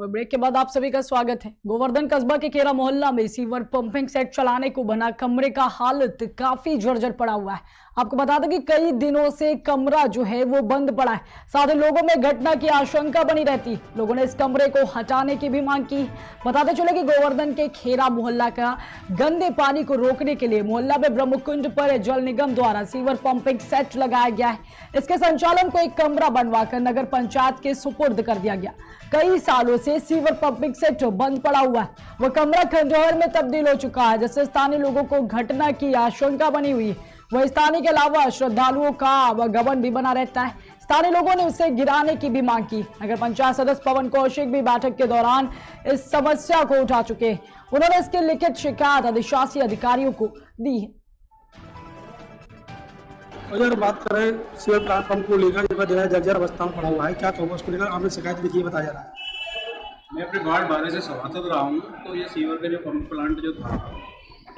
और ब्रेक के बाद आप सभी का स्वागत है। गोवर्धन कस्बा के केरा मोहल्ला में सीवर पंपिंग सेट चलाने को बना कमरे का हालत काफी जर्जर पड़ा हुआ है। आपको बता दें कि कई दिनों से कमरा जो है वो बंद पड़ा है। साथ ही लोगों में घटना की आशंका बनी रहती। लोगों ने इस कमरे को हटाने की भी मांग की। बताते चले कि गोवर्धन के खेरा मोहल्ला का गंदे पानी को रोकने के लिए मोहल्ला में ब्रह्मकुंड पर जल निगम द्वारा सीवर पंपिंग सेट लगाया गया है। इसके संचालन को एक कमरा बनवाकर नगर पंचायत के सुपुर्द कर दिया गया। कई सालों से सीवर पंपिंग सेट बंद पड़ा हुआ है। वह कमरा खंडहर में तब्दील हो चुका है, जिससे स्थानीय लोगों को घटना की आशंका बनी हुई है। वह स्थानीय के अलावा श्रद्धालुओं का आवागमन भी बना रहता है। स्थानीय लोगों ने उसे गिराने की भी मांग की। नगर पंचायत सदस्य पवन कौशिक भी बैठक के दौरान इस समस्या को उठा चुके हैं। उन्होंने इसकी लिखित शिकायत अधिशासी अधिकारियों को दी है। अगर बात करें सीवर प्लेटफॉर्म को लेकर जर्जर अवस्था में पड़ा हुआ है, क्या कहोगे उसको लेकर? आपने शिकायत लिखी है, बताया जा रहा है। मैं अपने वार्ड 12 से सभासद रहा हूँ, तो ये सीवर का जो पंप प्लांट जो था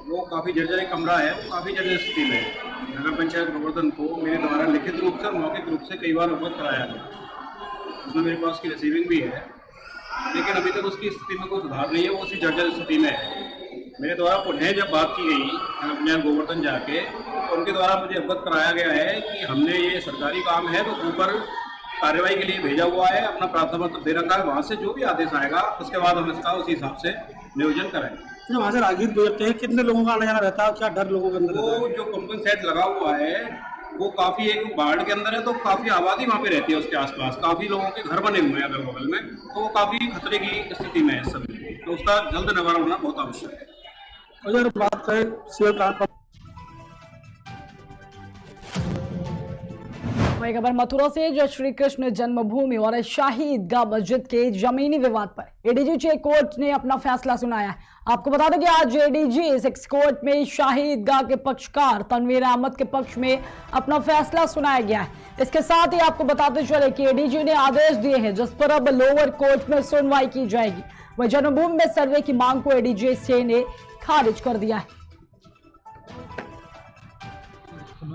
वो काफ़ी जर्जर एक कमरा है, वो काफ़ी जर्जर स्थिति में है। नगर पंचायत गोवर्धन को मेरे द्वारा लिखित रूप से और मौखिक रूप से कई बार अवगत कराया गया। उसमें मेरे पास की रिसीविंग भी है, लेकिन अभी तक उसकी स्थिति में कोई सुधार नहीं है, वो उसी जर्जर स्थिति में है। मेरे द्वारा पुनः जब बात की गई नगर पंचायत गोवर्धन जाके, तो उनके द्वारा मुझे अवगत कराया गया है कि हमने ये सरकारी काम है तो ऊपर कार्रवाई के लिए भेजा हुआ है, अपना प्रार्थना पत्र दे रखा है। वहाँ से जो भी आदेश आएगा उसके बाद हम इसका उसी हिसाब से नियोजन करेंगे। तो वहाँ से राहगीर गुजरते हैं, कितने लोगों का आना जाना रहता है, क्या डर लोगों के अंदर? वो जो पंपिंग सेट लगा हुआ है वो काफ़ी एक वार्ड के अंदर है, तो काफ़ी आबादी वहाँ पे रहती है। उसके आसपास काफ़ी लोगों के घर बने हुए हैं अगल बगल में, तो वो काफ़ी खतरे की स्थिति में है इस समय, तो उसका जल्द निवारण होना बहुत आवश्यक है। अगर बात करें सीवर प्लेटफॉर्म, वही खबर मथुरा से, जो श्री कृष्ण जन्मभूमि और शाही ईदगाह मस्जिद के जमीनी विवाद पर एडीजी कोर्ट ने अपना फैसला सुनाया है। आपको बता दें कि आज एडीजी 6 कोर्ट में शाही ईदगाह के पक्षकार तनवीर अहमद के पक्ष में अपना फैसला सुनाया गया है। इसके साथ ही आपको बताते चले कि एडीजी ने आदेश दिए हैं जिस पर अब लोअर कोर्ट में सुनवाई की जाएगी। वह जन्मभूमि में सर्वे की मांग को एडीजी से ने खारिज कर दिया है।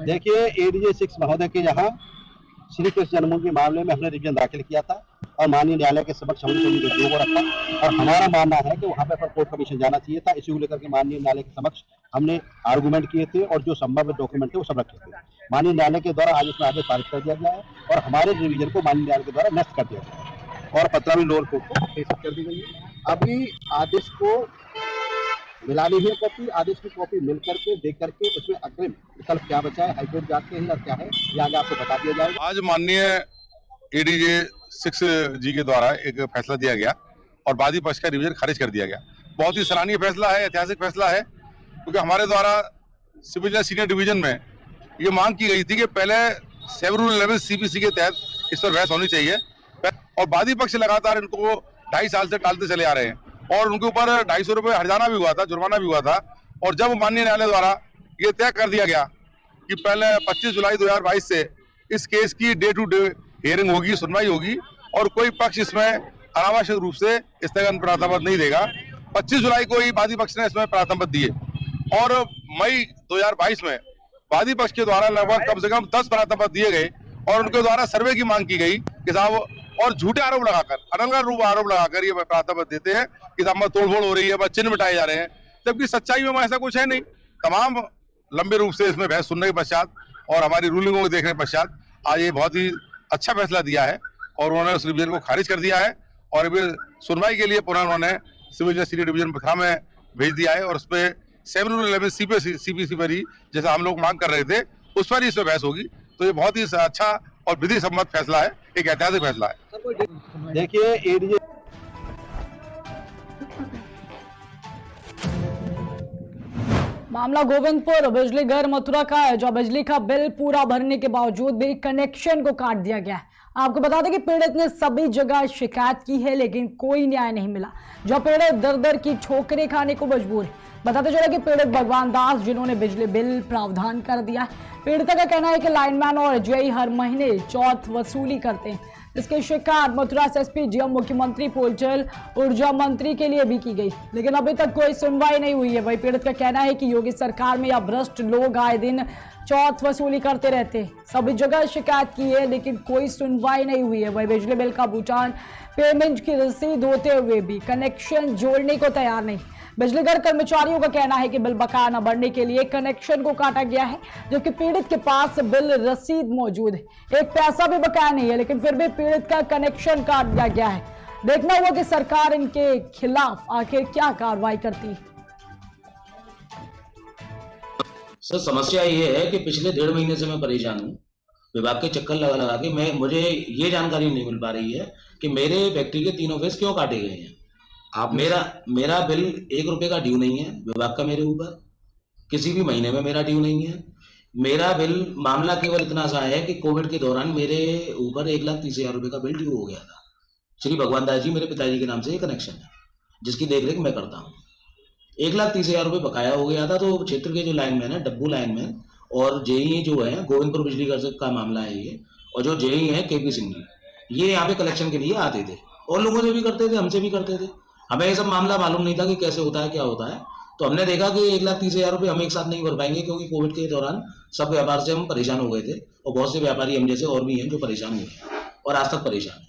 देखिए, एडीजी 6 महोदय के यहाँ श्री कृष्ण जन्मभूमि के मामले में हमने रिवीजन दाखिल किया था और माननीय न्यायालय के समक्ष हमने सभी व्यक्तियों को रखा और हमारा मानना है कि वहाँ पर कोर्ट कमीशन जाना चाहिए था। इसी को लेकर के माननीय न्यायालय के समक्ष हमने आर्गूमेंट किए थे और जो संभव डॉक्यूमेंट थे वो सब रखे थे। माननीय न्यायालय के द्वारा आज इसमें आदेश पारित कर दिया गया है और हमारे रिवीजन को माननीय न्यायालय के द्वारा निरस्त कर दिया गया है और पत्रावली लोअर कोर्ट को प्रेषित कर दी गई है। अभी आदेश को मिलानी है कॉपी, आदेश की कॉपी मिल करके देख करके उसमें अग्रिम विकल्प क्या बचा है, हाईकोर्ट जाते हैं या क्या है, ये आगे आपको बता दिया जाएगा। आज माननीय एडीजे 6 जी के द्वारा एक फैसला दिया गया और वादी पक्ष का रिवीजन खारिज कर दिया गया। बहुत ही सराहनीय फैसला है, ऐतिहासिक फैसला है, क्योंकि हमारे द्वारा सिविल सीनियर डिवीजन में ये मांग की गई थी कि पहले 711 CPC के तहत इस पर बहस होनी चाहिए और वादी पक्ष लगातार इनको 2.5 साल से टालते चले आ रहे हैं और उनके ऊपर 250 रुपये हर्जाना भी हुआ था, जुर्माना भी हुआ था। और जब माननीय न्यायालय द्वारा ये तय कर दिया गया कि पहले 25 जुलाई 2022 से इस केस की डे टू डे हियरिंग होगी, सुनवाई होगी और कोई पक्ष इसमें अनावश्यक रूप से स्थगन प्रार्थना नहीं देगा। 25 जुलाई को ही वादी पक्ष ने इसमें प्रार्थना दिए और मई 2022 में वादी पक्ष के द्वारा लगभग कम से कम 10 प्रार्थना दिए गए और उनके द्वारा सर्वे की मांग की गई कि साहब, और झूठे आरोप लगाकर, अनलगा रूप आरोप लगाकर ये प्रार्थना देते हैं कि साहब तोड़फोड़ हो रही है, बस चिन्ह मिटाए जा रहे हैं, जबकि सच्चाई में ऐसा कुछ है नहीं। तमाम लंबे रूप से इसमें बहस सुनने के पश्चात और हमारी रूलिंगों को देखने के पश्चात आज ये बहुत ही अच्छा फैसला दिया है और उन्होंने उस रिवीजन को खारिज कर दिया है और अभी सुनवाई के लिए पुनः उन्होंने सिविल सीनियर डिवीजन पथरा में भेज दिया है और उस पर 711 CPC पर ही जैसा हम लोग मांग कर रहे थे उस पर ही इसमें बहस होगी। तो ये बहुत ही अच्छा और विधि सम्मत फैसला है, एक ऐतिहासिक फैसला है। देखिए, एडीजी मामला गोविंदपुर बिजली घर मथुरा का है, जो बिजली का बिल पूरा भरने के बावजूद भी कनेक्शन को काट दिया गया है। आपको बता दें कि पीड़ित ने सभी जगह शिकायत की है, लेकिन कोई न्याय नहीं मिला, जो पीड़ित दर दर की ठोकरें खाने को मजबूर है। बताते चले कि पीड़ित भगवान दास, जिन्होंने बिजली बिल प्रावधान कर दिया है। पीड़िता का कहना है कि लाइनमैन और जेई हर महीने चौथ वसूली करते हैं, जिसकी शिकायत मथुरा एसएसपी डीएम मुख्यमंत्री पोर्टल ऊर्जा मंत्री के लिए भी की गई, लेकिन अभी तक कोई सुनवाई नहीं हुई है। वही पीड़ित का कहना है कि योगी सरकार में या भ्रष्ट लोग आए दिन चौथ वसूली करते रहते, सभी जगह शिकायत की है लेकिन कोई सुनवाई नहीं हुई है। वही बिजली बिल का भुगतान पेमेंट की रसीद होते हुए भी कनेक्शन जोड़ने को तैयार नहीं। बिजली घर कर्मचारियों का कहना है कि बिल बकाया न भरने के लिए कनेक्शन को काटा गया है, जबकि पीड़ित के पास बिल रसीद मौजूद है, एक पैसा भी बकाया नहीं है, लेकिन फिर भी पीड़ित का कनेक्शन काट दिया गया है। देखना होगा कि सरकार इनके खिलाफ आखिर क्या कार्रवाई करती है। सर समस्या ये है कि पिछले 1.5 महीने से मैं परेशान हूँ। विभाग के चक्कर लगा लगा के मुझे ये जानकारी नहीं मिल पा रही है कि मेरे फैक्ट्री के 3 ऑफिस क्यों काटे गए हैं। आप मेरा बिल 1 रुपए का ड्यू नहीं है विभाग का मेरे ऊपर, किसी भी महीने में मेरा ड्यू नहीं है। मेरा बिल मामला केवल इतना सा है कि कोविड के दौरान मेरे ऊपर 1,30,000 रुपए का बिल ड्यू हो गया था। श्री भगवान दास जी मेरे पिताजी के नाम से ये कनेक्शन है जिसकी देखरेख मैं करता हूँ। 1,30,000 रुपए बकाया हो गया था। तो क्षेत्र के जो लाइनमैन है, डब्बू लाइनमैन और जेई जो है, गोविंदपुर बिजली घर का मामला है ये, और जो जेई है केपी सिंह जी, ये यहाँ पे कलेक्शन के लिए आते थे और लोगों से भी करते थे, हमसे भी करते थे। हमें ये सब मामला मालूम नहीं था कि कैसे होता है, क्या होता है। तो हमने देखा कि 1,30,000 रुपये हम एक साथ नहीं भर पाएंगे, क्योंकि कोविड के दौरान सब व्यापार से हम परेशान हो गए थे और बहुत से व्यापारी हम जैसे और भी हैं जो परेशान हुए हैं और आज तक परेशान है।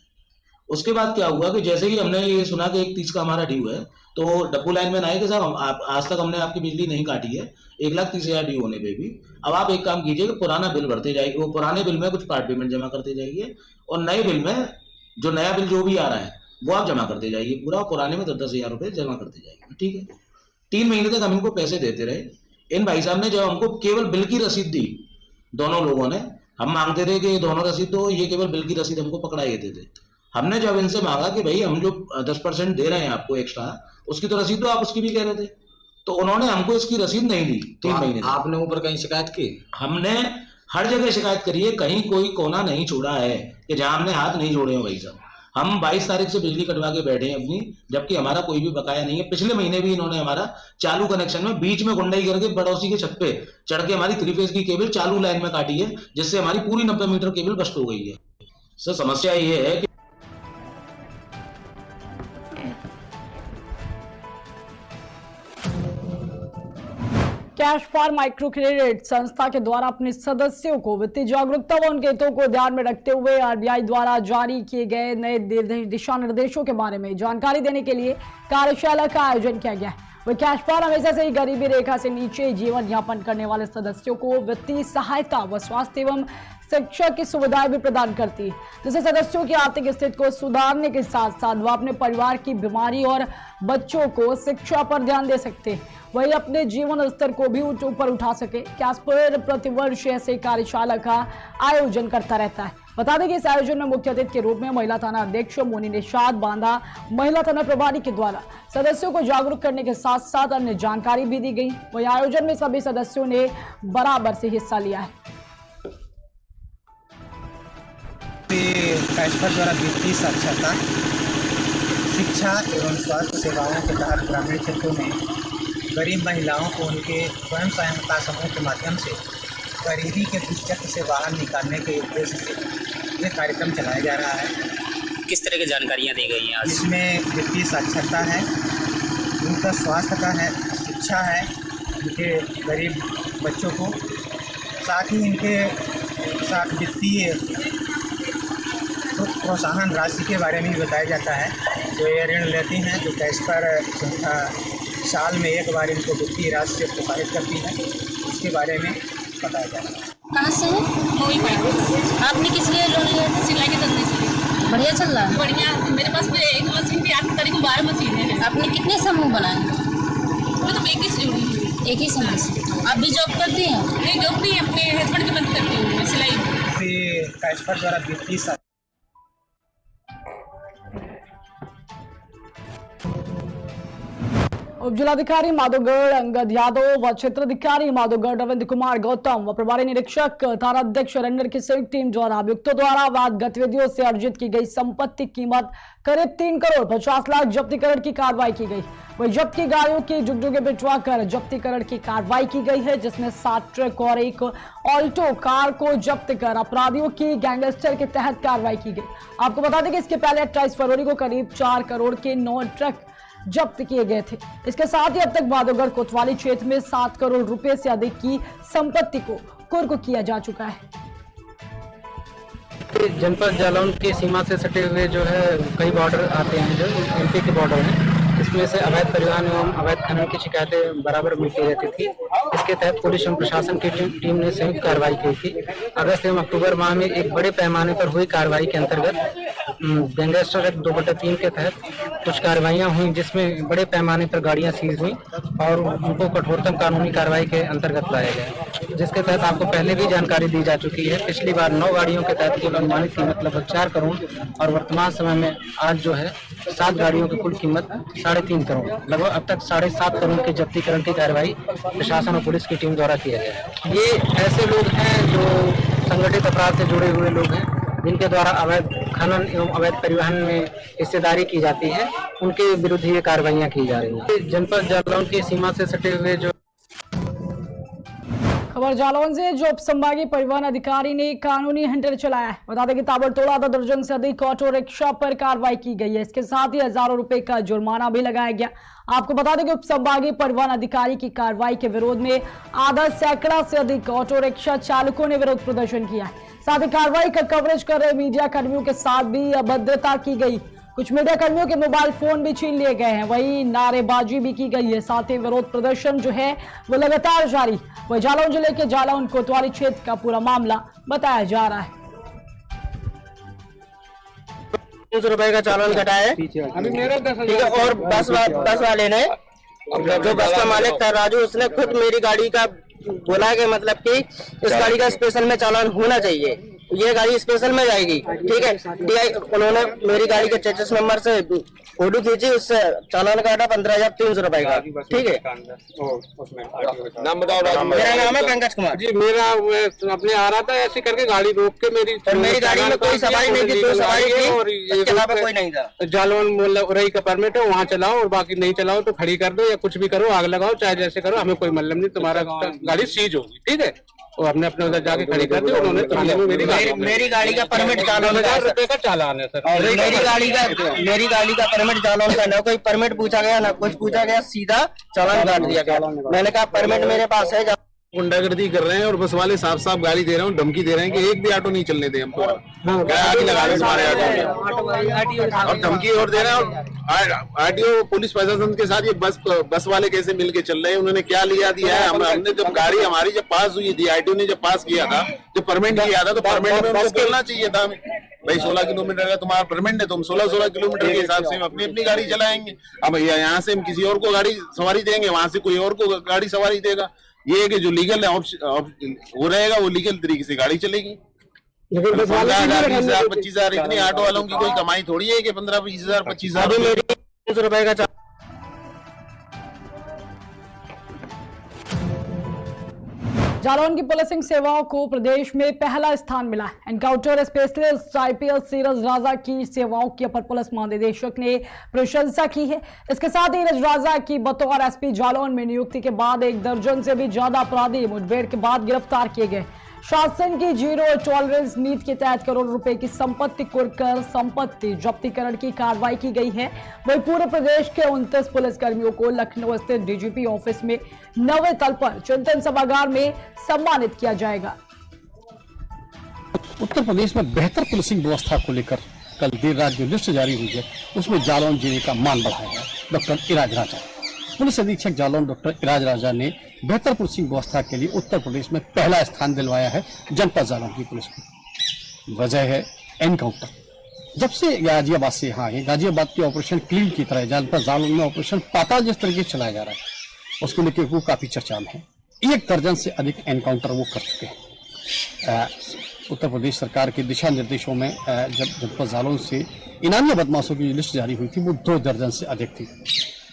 उसके बाद क्या हुआ कि जैसे ही हमने ये सुना कि 1,30,000 का हमारा ड्यू है, तो डब्बू लाइन में आए कि साहब आज तक हमने आपकी बिजली नहीं काटी है 1,30,000 ड्यू होने पे भी, अब आप एक काम कीजिए कि पुराना बिल भरते जाइए, वो पुराने बिल में कुछ पार्ट पेमेंट जमा करते जाइए और नए बिल में जो नया बिल जो भी आ रहा है वो आप जमा करते जाइए पूरा, पुराने में 10,000 रुपये जमा करते जाइए। ठीक है, 3 महीने तक हम इनको पैसे देते रहे। इन भाई साहब ने जब हमको केवल बिल की रसीद दी, दोनों लोगों ने, हम मांगते थे कि दोनों रसीद दो, ये केवल बिल की रसीद हमको पकड़ाई देते थे। हमने जब इनसे मांगा कि भाई हम जो 10% दे रहे हैं आपको एक्स्ट्रा, उसकी तो रसीद दो, आप उसकी भी कह रहे थे, तो उन्होंने हमको इसकी रसीद नहीं दी 3 महीने। आपने ऊपर कहीं शिकायत की? हमने हर जगह शिकायत करी है, कहीं कोई कोना नहीं छोड़ा है कि जहां हमने हाथ नहीं जोड़े हैं भाई साहब। हम 22 तारीख से बिजली कटवा के बैठे हैं अपनी, जबकि हमारा कोई भी बकाया नहीं है। पिछले महीने भी इन्होंने हमारा चालू कनेक्शन में बीच में गुंडाई करके पड़ोसी के छत पे चढ़ के हमारी 3 फेज की केबल चालू लाइन में काटी है, जिससे हमारी पूरी 90 मीटर केबल बस्ट हो गई है। सर समस्या ये है कि कैश फॉर माइक्रो क्रेडिट संस्था के द्वारा अपने सदस्यों को वित्तीय जागरूकता व उनके हितों को ध्यान में रखते हुए आरबीआई द्वारा जारी किए गए नए दिशा निर्देशों के बारे में जानकारी देने के लिए कार्यशाला का आयोजन किया गया है। वह कैश फॉर हमेशा से ही गरीबी रेखा से नीचे जीवन यापन करने वाले सदस्यों को वित्तीय सहायता व स्वास्थ्य एवं शिक्षा की सुविधाएं भी प्रदान करती है, जिससे सदस्यों की आर्थिक स्थिति को सुधारने के साथ साथ वह अपने परिवार की बीमारी और बच्चों को शिक्षा पर ध्यान दे सकते हैं, वही अपने जीवन स्तर को भी ऊपर उठा सके। कैस्पर प्रतिवर्ष ऐसे कार्यशाला का आयोजन करता रहता है। बता दें कि इस आयोजन में मुख्य अतिथि के रूप में महिला थाना अध्यक्ष मोनी निषाद बांदा, महिला थाना प्रभारी के द्वारा सदस्यों को जागरूक करने के साथ साथ अन्य जानकारी भी दी गई। वही आयोजन में सभी सदस्यों ने बराबर से हिस्सा लिया है। कैस्पर द्वारा वित्तीय साक्षरता, शिक्षा एवं स्वास्थ्य सेवाओं के तहत ग्रामीण क्षेत्रों में गरीब महिलाओं को उनके स्वयं सहायता समूह के माध्यम से गरीबी के दुष्चक्र से बाहर निकालने के उद्देश्य से यह कार्यक्रम चलाया जा रहा है। किस तरह की जानकारियाँ दी गई हैं आज? इसमें वित्तीय साक्षरता है, उनका स्वास्थ्य का है, शिक्षा है उनके गरीब बच्चों को, साथ ही इनके साथ वित्तीय प्रोत्साहन राशि के बारे में भी बताया जाता है। जो ये ऋण लेती हैं, जो कैस्पर संस्था साल में एक बार इनको वित्तीय राशि से प्रोत्साहित करती है, उसके बारे में बताया जा रहा है। कहाँ से है? आपने किस लिए लोन लिया था? सिलाई के धंधे से। बढ़िया चल रहा है? बढ़िया। मेरे पास एक मशीन थी, आपकी तारीख में 12 मशीनें हैं। आपने कितने समूह बनाए? मैं तो एक ही से जुड़ी हूँ। एक ही समूह से। आप भी जॉब करती हैं? नहीं, जॉब नहीं, अपने हस्बैंड की मदद करती हूँ सिलाई। कैस्पर द्वारा वित्तीय उप जिलाधिकारी माधोगढ़ अंगद यादव व क्षेत्राधिकारी माधोगढ़ रविंद्र कुमार गौतम व प्रभारी निरीक्षक थानाध्यक्ष रंजन की संयुक्त टीम द्वारा अभियुक्तों द्वारा अवैध गतिविधियों से अर्जित की गई संपत्ति कीमत करीब 3 करोड़ 50 लाख जब्तीकरण की कार्रवाई की गई। वही जब्त की गाड़ियों की जुगजुगे बिठवाकर जब्तीकरण की कार्रवाई की गई है, जिसमें 7 ट्रक और एक ऑल्टो कार को जब्त कर अपराधियों की गैंगस्टर के तहत कार्रवाई की गई। आपको बता दें कि इसके पहले 28 फरवरी को करीब 4 करोड़ के 9 ट्रक जब्त किए गए थे। इसके साथ ही अब तक माधोगढ़ कोतवाली क्षेत्र में 7 करोड़ रुपए से अधिक की संपत्ति को कुर्क किया जा चुका है। जनपद जालौन की सीमा से सटे हुए जो है कई बॉर्डर आते हैं, जो एमपी के बॉर्डर हैं, इसमें से अवैध परिवहन एवं अवैध खनन की शिकायतें बराबर मिलती रहती थी। इसके तहत पुलिस एवं प्रशासन की टीम ने संयुक्त कार्रवाई की थी। अगस्त एवं अक्टूबर माह में एक बड़े पैमाने पर हुई कार्रवाई के अंतर्गत गैंगस्टर एक्ट 2/3 के तहत कुछ कार्रवाइयां हुई, जिसमें बड़े पैमाने पर गाड़ियां सीज हुई और उनको कठोरतम कानूनी कार्रवाई के अंतर्गत लाया गया, जिसके तहत आपको पहले भी जानकारी दी जा चुकी है। पिछली बार 9 गाड़ियों के तहत कुल अनुमानित कीमत लगभग 4 करोड़ और वर्तमान समय में आज जो है 7 गाड़ियों की कुल कीमत 3.5 करोड़, लगभग अब तक 7.5 करोड़ के जब्तीकरण की कार्रवाई प्रशासन और पुलिस की टीम द्वारा किया गया। ये ऐसे लोग हैं जो संगठित अपराध से जुड़े हुए लोग हैं, जिनके द्वारा अवैध खनन एवं अवैध परिवहन में हिस्सेदारी की जाती है, उनके विरुद्ध ये कार्रवाइयां की जा रही हैं। जनपद जालौन की सीमा से सटे हुए जो खबर जालौन से, जो उप संभागीय परिवहन अधिकारी ने कानूनी हंटर चलाया है। बता दें कि ताबड़तोड़ आधा दर्जन से अधिक ऑटो रिक्शा पर कार्रवाई की गई है। इसके साथ ही हजारों रुपए का जुर्माना भी लगाया गया। आपको बता दें कि उप संभागीय परिवहन अधिकारी की कार्रवाई के विरोध में आधा सैकड़ा से अधिक ऑटो रिक्शा चालकों ने विरोध प्रदर्शन किया है। साथ ही कार्रवाई का कवरेज कर रहे मीडिया कर्मियों के साथ भी अभद्रता की गई। कुछ मीडिया कर्मियों के मोबाइल फोन भी छीन लिए गए हैं, वहीं नारेबाजी भी की गई है। साथ ही विरोध प्रदर्शन जो है वो लगातार जारी। वही जालौन जिले के जालौन कोतवाली क्षेत्र का पूरा मामला बताया जा रहा है। 300 रुपए का चालान कटा है, ठीक है। और बस वाले ने, जो बस का मालिक था राजू, उसने खुद मेरी गाड़ी का बोला कि मतलब कि इस गाड़ी का स्पेशल में चालान होना चाहिए, ये गाड़ी स्पेशल में जाएगी, ठीक है। उन्होंने मेरी गाड़ी के चेचिस नंबर से फोटो खींची, उससे चालान काटा 15,300 रुपए का, ठीक है। नाम बताओ। मेरा नाम है पंकज कुमार जी। मेरा अपने आ रहा था, ऐसे करके गाड़ी रोक के मेरी गाड़ी में कोई सवारी नहीं थी, 2 सवारी थी, इसके अलावा कोई नहीं था। जालौन उरई का परमिट है, वहाँ चलाओ और बाकी नहीं चलाओ तो खड़ी कर दो या कुछ भी करो, आग लगाओ, चाहे जैसे करो, हमें कोई मतलब नहीं, तुम्हारा गाड़ी सीज होगी, ठीक है। और हमने अपने उधर जाके खड़ी कर दी। उन्होंने थाने में मेरी गाड़ी का परमिट चालान 10,000 रुपए का चालान है सर। मेरी गाड़ी का परमिट चालान का ना कोई परमिट पूछा गया ना कुछ पूछा गया, सीधा चालान काट दिया गया। मैंने कहा परमिट मेरे पास है। गुंडागर्दी कर रहे हैं और बस वाले साफ साफ गाली दे रहे हैं, धमकी दे रहे हैं कि एक भी ऑटो नहीं चलने दे हमको, आगे लगा रहे हमारे ऑटो में, और धमकी और दे रहे हैं। आरटीओ पुलिस प्रशासन के साथ ये बस वाले कैसे मिलके चल रहे हैं, उन्होंने क्या लिया दिया है। हमने जब गाड़ी हमारी जब पास हुई थी, आरटीओ ने जब पास किया था, जब परमिट किया था, तो परमिट में उनको बोलना चाहिए था भाई 16 किलोमीटर का तुम्हारा परमिट है, तुम 16 किलोमीटर के हिसाब से हम अपनी गाड़ी चलाएंगे। अब यहाँ से हम किसी और को गाड़ी सवारी देंगे, वहां से कोई और को गाड़ी सवारी देगा। ये है कि जो लीगल वो रहेगा, वो लीगल तरीके से गाड़ी चलेगी। 15,000, 20,000, 25,000 इतनी ऑटो वालों की कोई कमाई थोड़ी है कि 15, 20,000, 25,000 रुपए का। जालौन की पुलिसिंग सेवाओं को प्रदेश में पहला स्थान मिला। एनकाउंटर स्पेशलिस्ट IPS सीरज राजा की सेवाओं की अपर पुलिस महानिदेशक ने प्रशंसा की है। इसके साथ ही नीरज राजा की बतौर SP जालौन में नियुक्ति के बाद 1 दर्जन से भी ज्यादा अपराधी मुठभेड़ के बाद गिरफ्तार किए गए। शासन की जीरो टॉलरेंस नीति के तहत करोड़ रुपए की संपत्ति कुर्क कर संपत्ति जब्तीकरण की कार्रवाई की गई है। वहीं पूरे प्रदेश के 29 पुलिसकर्मियों को लखनऊ स्थित DGP ऑफिस में 9वें तल पर चिंतन सभागार में सम्मानित किया जाएगा। उत्तर प्रदेश में बेहतर पुलिसिंग व्यवस्था को लेकर कल देर रात जो लिस्ट जारी हुई है, उसमें जालौन जिले का मान बढ़ाया गया। डॉक्टर इराज राजा, पुलिस अधीक्षक जालौन डॉक्टर इराज राजा ने बेहतर पुलिसिंग व्यवस्था के लिए उत्तर प्रदेश में पहला स्थान दिलवाया है जनपद जालौन की पुलिस को। वजह है एनकाउंटर। जब से गाजियाबाद से यहाँ है, गाजियाबाद के ऑपरेशन क्लीन की तरह जनपद जालौन में ऑपरेशन पाताल जिस तरीके से चलाया जा रहा है, उसको लेकर वो काफी चर्चा में है। 1 दर्जन से अधिक एनकाउंटर वो कर चुके हैं। उत्तर प्रदेश सरकार के दिशा निर्देशों में जब जनपद जालौन से इनामी बदमाशों की लिस्ट जारी हुई थी, वो 2 दर्जन से अधिक थी।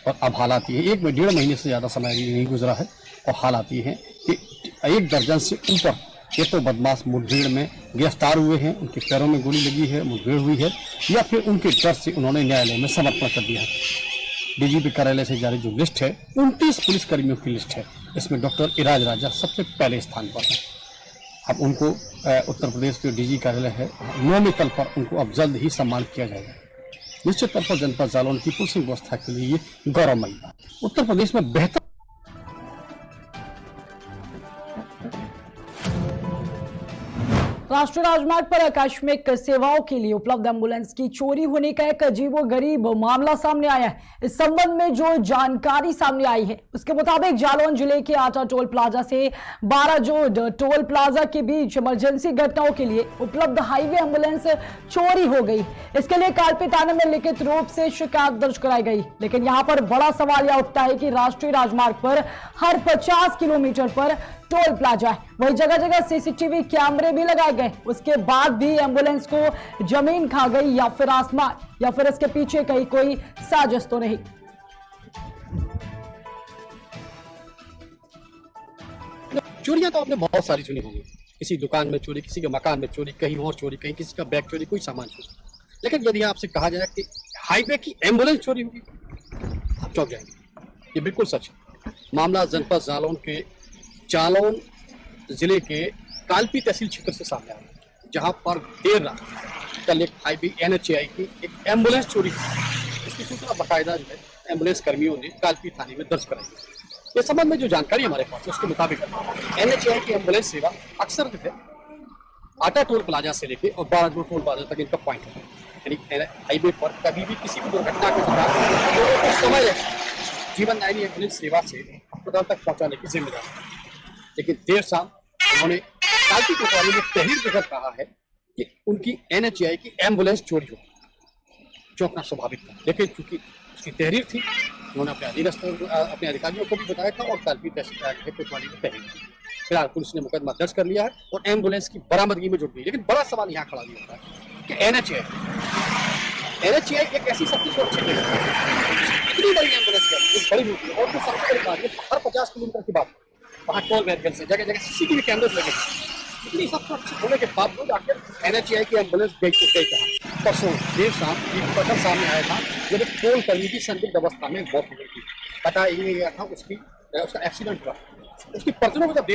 और अब हालात ये 1-1.5 महीने से ज़्यादा समय नहीं गुजरा है और हालात ये हैं कि 1 दर्जन से ऊपर ये तो बदमाश मुठभेड़ में गिरफ्तार हुए हैं, उनके पैरों में गोली लगी है, मुठभेड़ हुई है, या फिर उनके डर से उन्होंने न्यायालय में समर्पण कर दिया है। डीजीपी कार्यालय से जारी जो लिस्ट है 29 पुलिसकर्मियों की लिस्ट है, इसमें डॉक्टर इराज राजा सबसे पहले स्थान पर है। अब उनको उत्तर प्रदेश जो डीजी कार्यालय है नौवीं तल पर उनको अब जल्द ही सम्मानित किया जाएगा। निश्चित तौर पर जनपद जालौन की पुलिसिंग व्यवस्था के लिए ये गौरवमयी बात। उत्तर प्रदेश में बेहतर राष्ट्रीय राजमार्ग पर आकस्मिक सेवाओं के लिए उपलब्ध एम्बुलेंस की चोरी होने का एक अजीबोगरीब मामला सामने आया है। इस संबंध में जो जानकारी सामने आई है उसके मुताबिक जालौन जिले के आटा टोल प्लाजा से 12 जो टोल प्लाजा के बीच इमरजेंसी घटनाओं के लिए उपलब्ध हाईवे एम्बुलेंस चोरी हो गई। इसके लिए कालपी थाने में लिखित रूप से शिकायत दर्ज कराई गई, लेकिन यहाँ पर बड़ा सवाल यह उठता है कि राष्ट्रीय राजमार्ग पर हर 50 किलोमीटर पर टोल प्लाजा है, वही जगह जगह सीसीटीवी कैमरे भी लगाए गए, उसके बाद भी एम्बुलेंस को जमीन खा गई या फिर आसमान, या फिर इसके पीछे कहीं कोई साजिश तो नहीं। चोरियां तो आपने बहुत सारी सुनी होंगी, किसी दुकान में चोरी, किसी के मकान में चोरी, कहीं और चोरी, कहीं किसी का बैग चोरी, कोई सामान चोरी। लेकिन यदि आपसे कहा जाए कि हाईवे की एम्बुलेंस चोरी होगी, आप चौंक जाएंगे। ये बिल्कुल सच है। मामला जनपद जालौन के जालौन जिले के कालपी तहसील क्षेत्र से सामने आया, जहां पर देर रात कल एक हाईवे NHAI की एक एम्बुलेंस चोरी हुई। इसकी सूचना बाकायदा जो है एम्बुलेंस कर्मियों ने कालपी थाने में दर्ज कराई। इस संबंध में जो जानकारी हमारे पास है उसके मुताबिक NHAI की एम्बुलेंस सेवा अक्सर जो है आटा टोल प्लाजा से लेके और 12 टोल प्लाजा तक इनका पॉइंट है, यानी हाईवे पर कभी भी किसी भी दुर्घटना के दौरान समय जीवनदायिनी एम्बुलेंस सेवा से अस्पताल तक पहुंचाने की जिम्मेदारी है। लेकिन देर शाम उन्होंने कालपी कोतवाली में तहरीर देकर कहा है कि उनकी NHAI की एम्बुलेंस चोरी हो। चौंकना स्वाभाविक था, लेकिन चूंकि उसकी तहरीर थी उन्होंने अपने अधिकारियों को भी बताया था और कालपी तहसील कोतवाली में तहरीर दी। फिलहाल पुलिस ने मुकदमा दर्ज कर लिया है और एम्बुलेंस की बरामदगी में जुट गई। लेकिन बड़ा सवाल यहाँ खड़ा नहीं होता है कि NHAI एक ऐसी शक्ति सुरक्षित है, इतनी बड़ी एम्बुलेंस है, बड़ी होती है, और तो सबसे बड़ी बात है हर 50 किलोमीटर की बात वहाँ टोल वेरिकल से जगह जगह CCTV कैमरे लगे, इतनी सब सुरक्षित होने के बावजूद आखिर NHAI की एम्बुलेंस गई तो गई कहाँ। परसों देर शाम एक पत्र सामने आया था जब एक टोल कर्मी की संदिग्ध अवस्था में मौत हो गई थी। पता ये गया था उसका एक्सीडेंट हुआ, उसकी पर्चनों को जब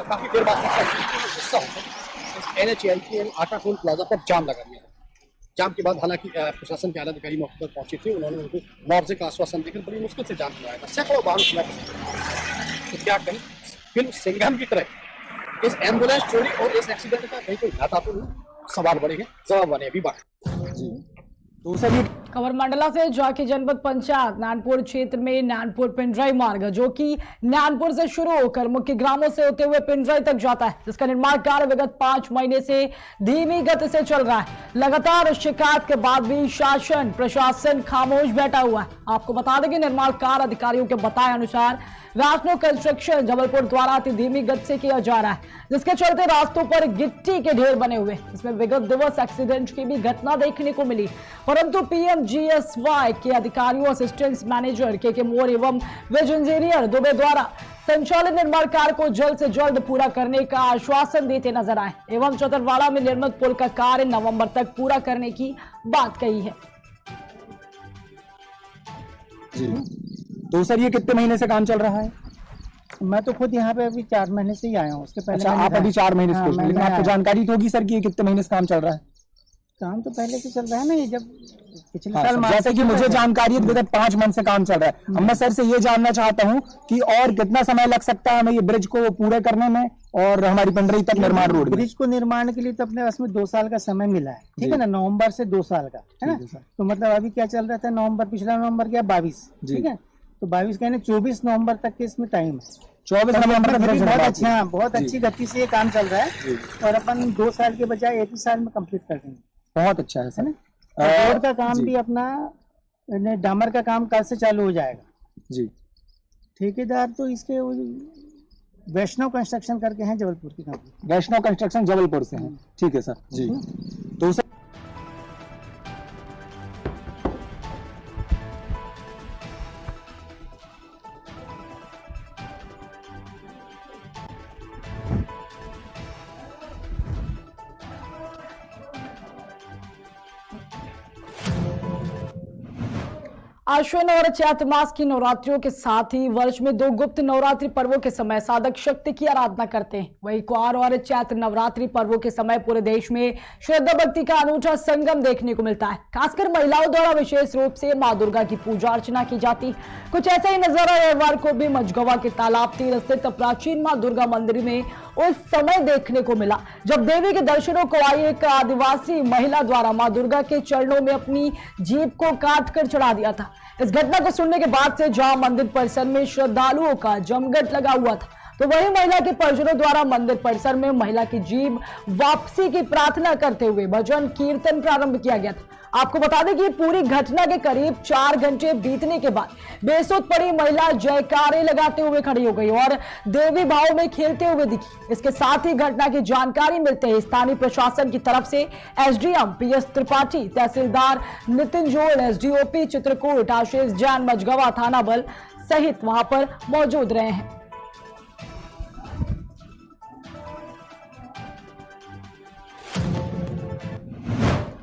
काफी देर बाद हिस्सा होकर NHAI की आटा टोल प्लाजा पर जाम लगा दिया। जाम के बाद हालांकि प्रशासन के आला अधिकारी मौके पर पहुंचे थे, उन्होंने उनको मुआवजे का आश्वासन देकर बड़ी मुश्किल से जाम करवाया था। सैकड़ों वाहन खुला, तो क्या करें, फिल्म सिंघम की तरह इस एम्बुलेंस चोरी और इस एक्सीडेंट का कहीं कोई नाता तो नहीं। सवाल बड़े हैं, जवाब बने अभी बाकी। तो सभी खबर मंडला से जाके जनपद पंचायत नानपुर क्षेत्र में नानपुर पिंजराई मार्ग जो कि नानपुर से शुरू होकर मुख्य ग्रामों से होते हुए पिंजराई तक जाता है, जिसका निर्माण कार्य विगत 5 महीने से धीमी गति से चल रहा है। लगातार शिकायत के बाद भी शासन प्रशासन खामोश बैठा हुआ है। आपको बता दें कि निर्माण कार्य अधिकारियों के बताए अनुसार राजनो कंस्ट्रक्शन जबलपुर द्वारा अति धीमी गति से किया जा रहा है, जिसके चलते रास्तों पर गिट्टी के ढेर बने हुए। इसमें विगत दिवस एक्सीडेंट की भी घटना देखने को मिली, परंतु PMGSY के अधिकारियों, असिस्टेंट मैनेजर के मोर एवं वेज इंजीनियर दुबे द्वारा संचालित निर्माण कार्य को जल्द से जल्द पूरा करने का आश्वासन देते नजर आए एवं चतरवाड़ा में निर्मित पुल का कार्य नवंबर तक पूरा करने की बात कही है। तो सर ये कितने महीने से काम चल रहा है? मैं तो खुद यहाँ पे अभी 4 महीने से ही आया हूँ। उसके पहले आप अभी 4 महीने से, लेकिन आपको जानकारी तो होगी सर कि ये कितने महीने से काम चल रहा है? काम तो पहले से चल रहा है ना, ये जब पिछले साल जैसे कि मुझे जानकारी है विगत 5 मंथ से काम चल रहा है। अब मैं सर से ये जानना चाहता हूँ कि और कितना समय लग सकता है हमें ये ब्रिज को पूरे करने में और हमारी पिंजराई तक निर्माण रोड। ब्रिज को निर्माण के लिए तो अपने पास में 2 साल का समय मिला है, ठीक है ना, नवंबर से 2 साल का है ना। तो मतलब अभी क्या चल रहा था, नवंबर, पिछला नवंबर क्या 22, ठीक है, तो 22 कहने 24 नवंबर तक के इसमें टाइम है। 24 नवंबर तक बहुत अच्छी गति से ये काम चल रहा है और अपन 2 साल के बजाय 1 ही साल में कंप्लीट कर देंगे। बहुत अच्छा है सर। रोड का काम भी अपना डामर का काम कल से चालू हो जाएगा जी। ठेकेदार तो इसके वैष्णव कंस्ट्रक्शन करके हैं जबलपुर की कंपनी। वैष्णव कंस्ट्रक्शन जबलपुर से है, ठीक है सर जी। तो सर आश्विन और चैत्र मास की नवरात्रियों के साथ ही वर्ष में 2 गुप्त नवरात्रि पर्वों के समय साधक शक्ति की आराधना करते हैं। वहीं कुआर और चैत्र नवरात्रि पर्वों के समय पूरे देश में श्रद्धा भक्ति का अनूठा संगम देखने को मिलता है। खासकर महिलाओं द्वारा विशेष रूप से मां दुर्गा की पूजा अर्चना की जाती है। कुछ ऐसा ही नजारा रविवार को भी मझगवा के तालाब तीर स्थित प्राचीन मां दुर्गा मंदिर में उस समय देखने को मिला जब देवी के दर्शनों को आई एक आदिवासी महिला द्वारा मां दुर्गा के चरणों में अपनी जीभ को काट कर चढ़ा दिया था। इस घटना को सुनने के बाद से जहां मंदिर परिसर में श्रद्धालुओं का जमघट लगा हुआ था, तो वही महिला के परिजनों द्वारा मंदिर परिसर में महिला की जीभ वापसी की प्रार्थना करते हुए भजन कीर्तन प्रारंभ किया गया था। आपको बता दें कि पूरी घटना के करीब 4 घंटे बीतने के बाद बेसुध पड़ी महिला जयकारे लगाते हुए खड़ी हो गई और देवी भाव में खेलते हुए दिखी। इसके साथ ही घटना की जानकारी मिलते ही स्थानीय प्रशासन की तरफ से एसडीएम पीएस त्रिपाठी, तहसीलदार नितिन जोड़, एसडीओपी चित्रकूट आशीष जैन, मझगवा थाना बल सहित वहां पर मौजूद रहे हैं।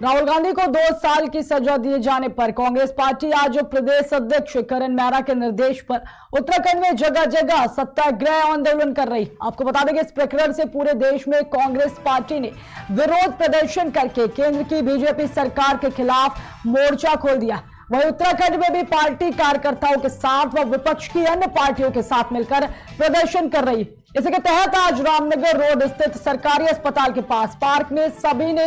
राहुल गांधी को 2 साल की सजा दिए जाने पर कांग्रेस पार्टी आज प्रदेश अध्यक्ष करण मेहरा के निर्देश पर उत्तराखंड में जगह जगह सत्याग्रह आंदोलन कर रही। आपको बता दें कि इस प्रकरण से पूरे देश में कांग्रेस पार्टी ने विरोध प्रदर्शन करके केंद्र की बीजेपी सरकार के खिलाफ मोर्चा खोल दिया। वहीं उत्तराखंड में भी पार्टी कार्यकर्ताओं के साथ व विपक्ष की अन्य पार्टियों के साथ मिलकर प्रदर्शन कर रही। इसी के तहत आज रामनगर रोड स्थित सरकारी अस्पताल के पास पार्क में सभी ने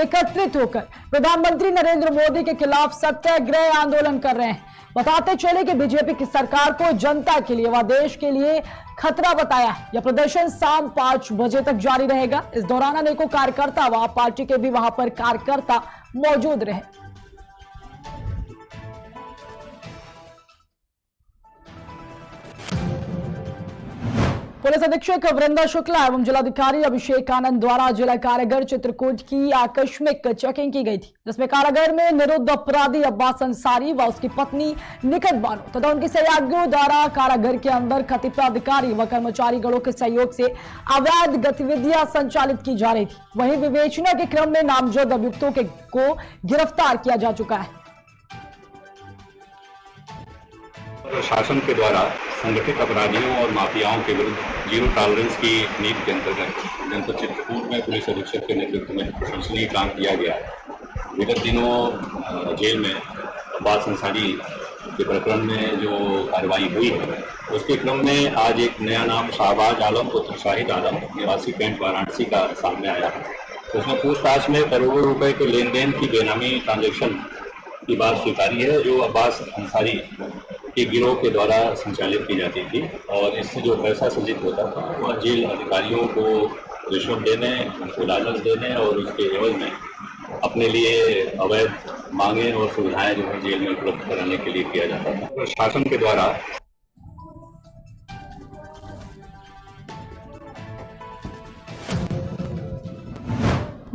एकत्रित होकर प्रधानमंत्री नरेंद्र मोदी के खिलाफ सत्याग्रह आंदोलन कर रहे हैं। बताते चले कि बीजेपी की सरकार को जनता के लिए व देश के लिए खतरा बताया। यह प्रदर्शन शाम 5 बजे तक जारी रहेगा। इस दौरान अनेकों कार्यकर्ता व पार्टी के भी वहां पर कार्यकर्ता मौजूद रहे। पुलिस अधीक्षक वृंदा शुक्ला एवं जिलाधिकारी अभिषेक आनंद द्वारा जिला कारागार चित्रकूट की आकस्मिक चेकिंग की गई थी, जिसमें कारागार में निरुद्ध अपराधी अब्बास अंसारी व उसकी पत्नी निकट बानो तथा उनकी सहयोगियों द्वारा कारागार के अंदर कतिपय अधिकारी व कर्मचारी गणों के सहयोग से अवैध गतिविधियां संचालित की जा रही थी। वहीं विवेचना के क्रम में नामजद अभियुक्तों को गिरफ्तार किया जा चुका है। शासन के द्वारा संगठित अपराधियों और माफियाओं के विरुद्ध जीरो टॉलरेंस की नीति के अंतर्गत जनपद चित्रकूट में पुलिस अधीक्षक के नेतृत्व में प्रशंसनीय काम किया गया है। विगत दिनों जेल में अब्बास अंसारी के प्रकरण में जो कार्रवाई हुई है उसके क्रम में आज एक नया नाम शाहबाज आलम पुत्र शाहिद आलम निवासी कैंट वाराणसी का सामने आया है। उसमें पूछताछ में करोड़ों रुपए के लेन देन की बेनामी ट्रांजैक्शन की बात स्वीकारी है जो अब्बास अंसारी के गिरोह के द्वारा संचालित की जाती थी और इससे जो पैसा सृजित होता था वह जेल अधिकारियों को रिश्वत देने, उनको लालच देने और उसके एवज में अपने लिए अवैध मांगे और सुविधाएं जो है जेल में उपलब्ध कराने के लिए किया जाता था। तो शासन के द्वारा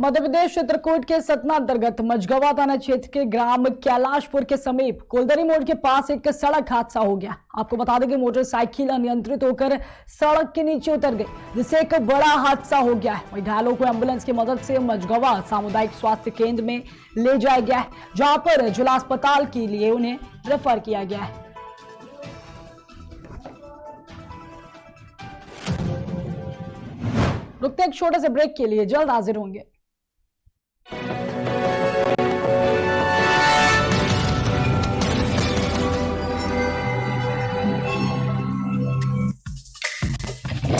मध्य प्रदेश चित्रकूट के सतना अंतर्गत मझगवा थाना क्षेत्र के ग्राम कैलाशपुर के समीप कोलदरी मोड़ के पास एक सड़क हादसा हो गया। आपको बता दें कि मोटरसाइकिल अनियंत्रित होकर सड़क के नीचे उतर गई, जिससे एक बड़ा हादसा हो गया है। वहीं घायलों को एम्बुलेंस की मदद से मझगवा सामुदायिक स्वास्थ्य केंद्र में ले जाया गया है, जहां पर जिला अस्पताल के लिए उन्हें रेफर किया गया है। रुकते एक छोटे से ब्रेक के लिए, जल्द हाजिर होंगे।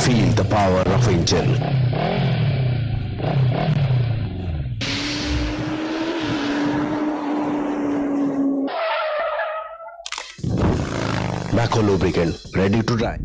Feel the power of angel. Macro lubricant, ready to dry.